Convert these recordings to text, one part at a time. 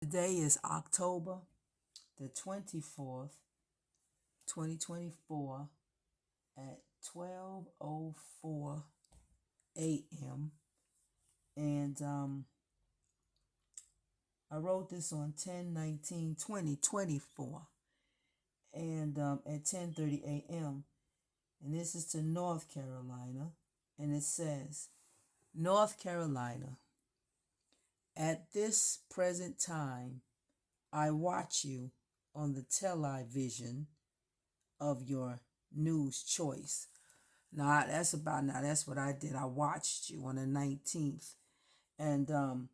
Today is October the 24th, 2024 at 12:04 a.m. And I wrote this on 10/19/2024 and at 10:30 a.m. And this is to North Carolina. And it says, North Carolina, at this present time, I watch you on the television of your news choice. That's what I did. I watched you on the 19th. And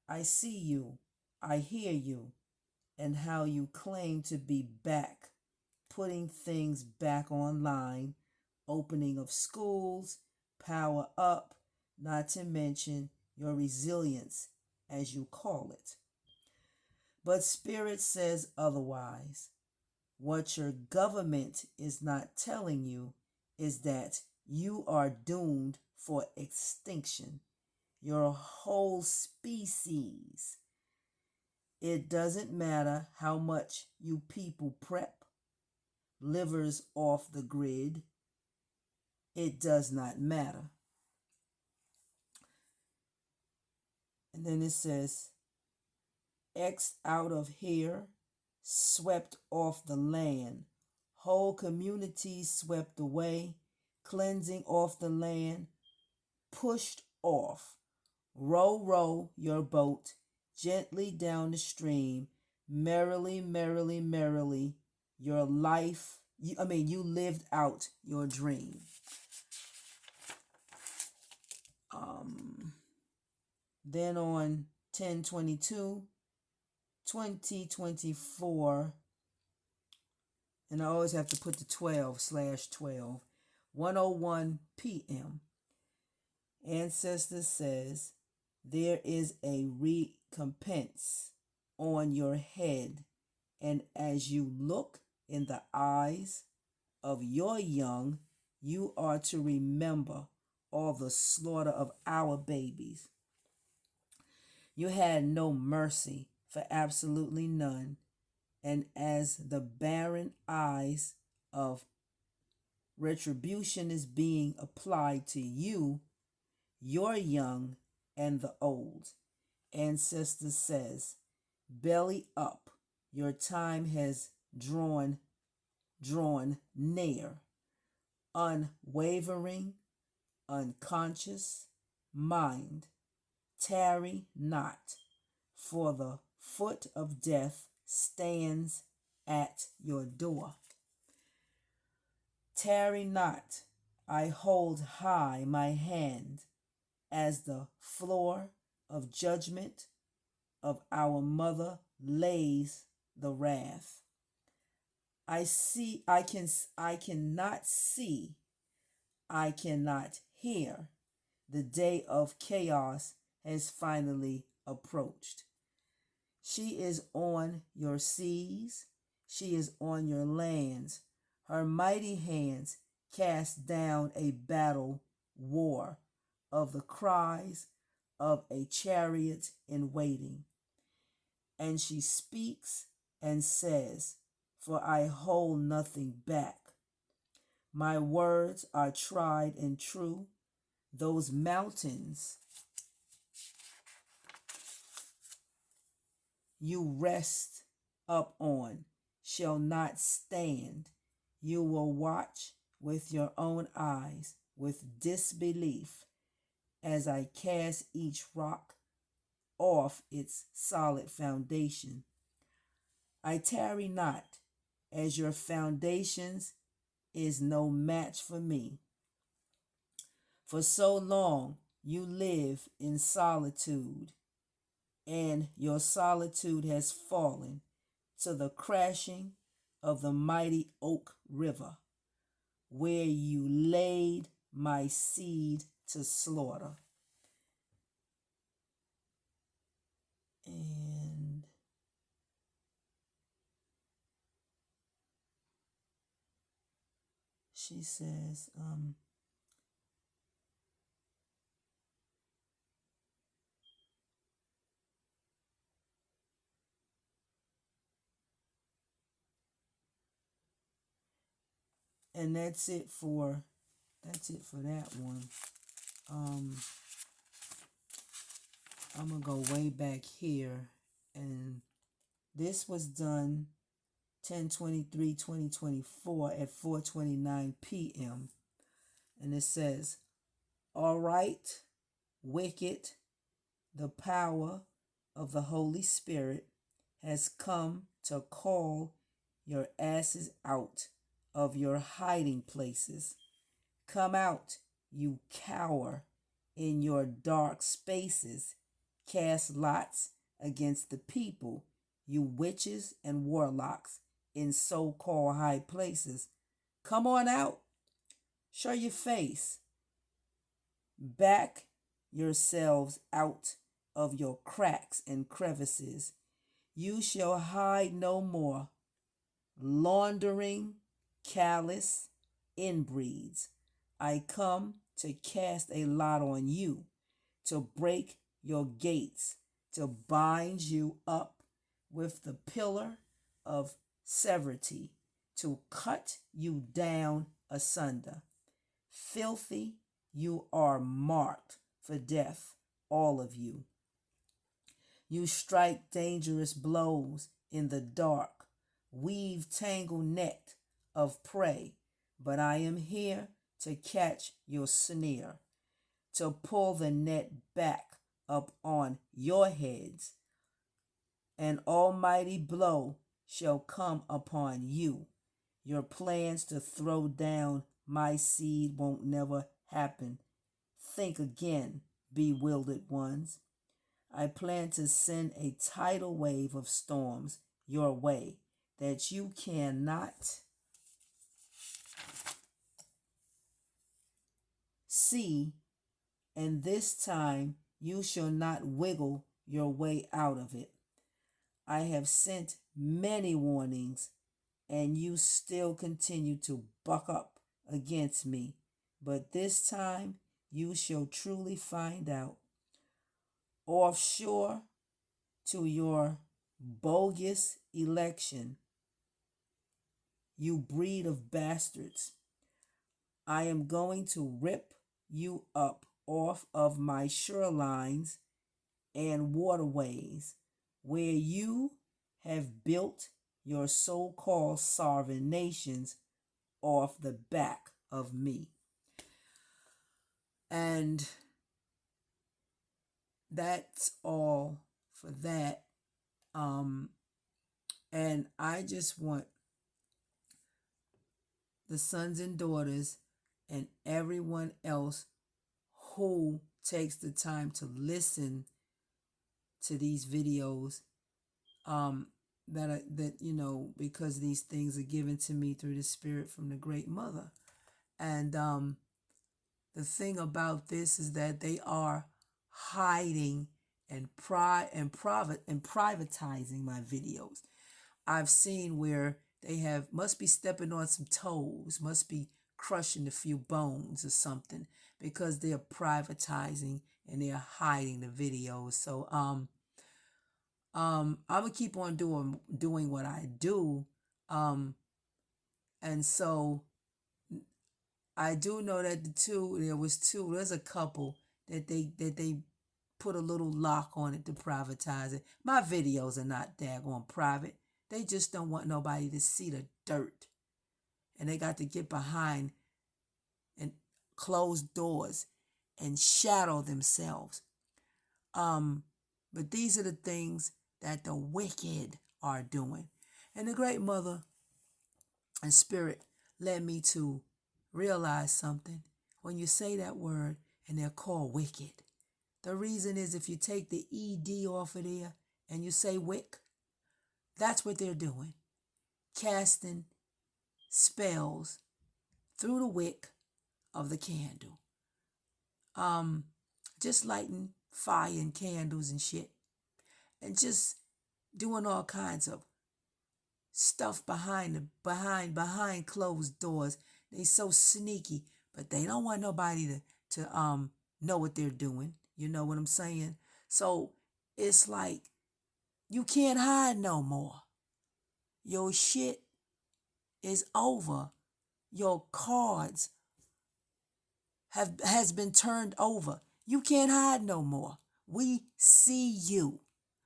I see you, I hear you, and how you claim to be back, putting things back online, opening of schools, power up, not to mention your resilience, as you call it. But Spirit says otherwise. What your government is not telling you is that you are doomed for extinction. Your whole species. It doesn't matter how much you people prep, livers off the grid. It does not matter. And then it says, X out of here, swept off the land, whole communities swept away, cleansing off the land, pushed off. Row, row your boat gently down the stream, merrily, merrily, merrily. Your life, you lived out your dream. Then on 10/22/2024, and I always have to put the 12/12, 1:01 p.m. Ancestor says, there is a recompense on your head, and as you look in the eyes of your young, you are to remember all the slaughter of our babies. You had no mercy for absolutely none, and as the barren eyes of retribution is being applied to you, your young and the old. Ancestor says, belly up, your time has drawn near. Unwavering, unconscious mind, tarry not, for the foot of death stands at your door. Tarry not, I hold high my hand as the floor of judgment of our mother lays the wrath. I cannot see, I cannot hear. The day of chaos has finally approached. She is on your seas, she is on your lands. Her mighty hands cast down a battle war of the cries of a chariot in waiting. And she speaks and says, for I hold nothing back. My words are tried and true. Those mountains you rest up on shall not stand. You will watch with your own eyes with disbelief as I cast each rock off its solid foundation. I tarry not, as your foundations is no match for me. For so long you live in solitude, and your solitude has fallen to the crashing of the mighty Oak River, where you laid my seed to slaughter. And she says, And that's it for that one. I'm gonna go way back here, and this was done 10/23/2024 at 4:29 p.m. And it says, "All right, wicked, the power of the Holy Spirit has come to call your asses out of your hiding places. Come out, you cower in your dark spaces. Cast lots against the people, you witches and warlocks in so-called high places. Come on out. Show your face. Back yourselves out of your cracks and crevices. You shall hide no more. Laundering, callous inbreeds. I come to cast a lot on you, to break your gates, to bind you up with the pillar of severity, to cut you down asunder. Filthy, you are marked for death, all of you. You strike dangerous blows in the dark, weave tangled net of prey, but I am here to catch your snare, to pull the net back up on your heads. An almighty blow shall come upon you. Your plans to throw down my seed won't never happen. Think again, bewildered ones. I plan to send a tidal wave of storms your way that you cannot see, and this time you shall not wiggle your way out of it. I have sent many warnings, and you still continue to buck up against me, but this time you shall truly find out. Offshore to your bogus election, you breed of bastards, I am going to rip you up off of my shorelines and waterways where you have built your so-called sovereign nations off the back of me. And that's all for that. And I just want the sons and daughters and everyone else who takes the time to listen to these videos, because these things are given to me through the Spirit from the Great Mother. And the thing about this is that they are hiding and privatizing my videos. I've seen where they must be stepping on some toes, must be crushing a few bones or something, because they're privatizing and they're hiding the videos. So I'm gonna keep on doing what I do. And so I do know that there's a couple that they put a little lock on it to privatize it. My videos are not daggone private. They just don't want nobody to see the dirt. And they got to get behind and close doors and shadow themselves. But these are the things that the wicked are doing. And the Great Mother and Spirit led me to realize something. When you say that word and they're called wicked, the reason is if you take the ED off of there and you say wick, that's what they're doing. Casting spells through the wick of the candle. Just lighting fire and candles and shit. And just doing all kinds of stuff behind closed doors. They so sneaky, but they don't want nobody to know what they're doing. You know what I'm saying? So it's like you can't hide no more. Your shit is over Your cards has been turned over. You can't hide no more. We see you.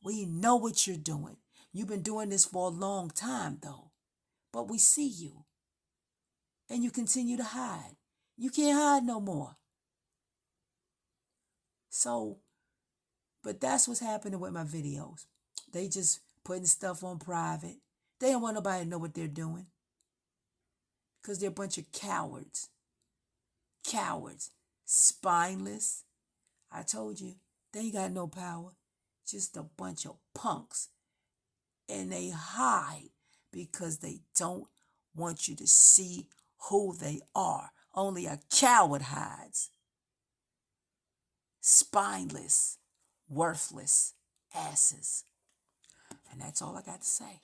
We know what you're doing. You've been doing this for a long time though. But we see you. And you continue to hide. You can't hide no more. So, but that's what's happening with my videos. They just putting stuff on private. They don't want nobody to know what they're doing. Because they're a bunch of cowards. Cowards. Spineless. I told you, they ain't got no power. Just a bunch of punks. And they hide because they don't want you to see who they are. Only a coward hides. Spineless, worthless asses. And that's all I got to say.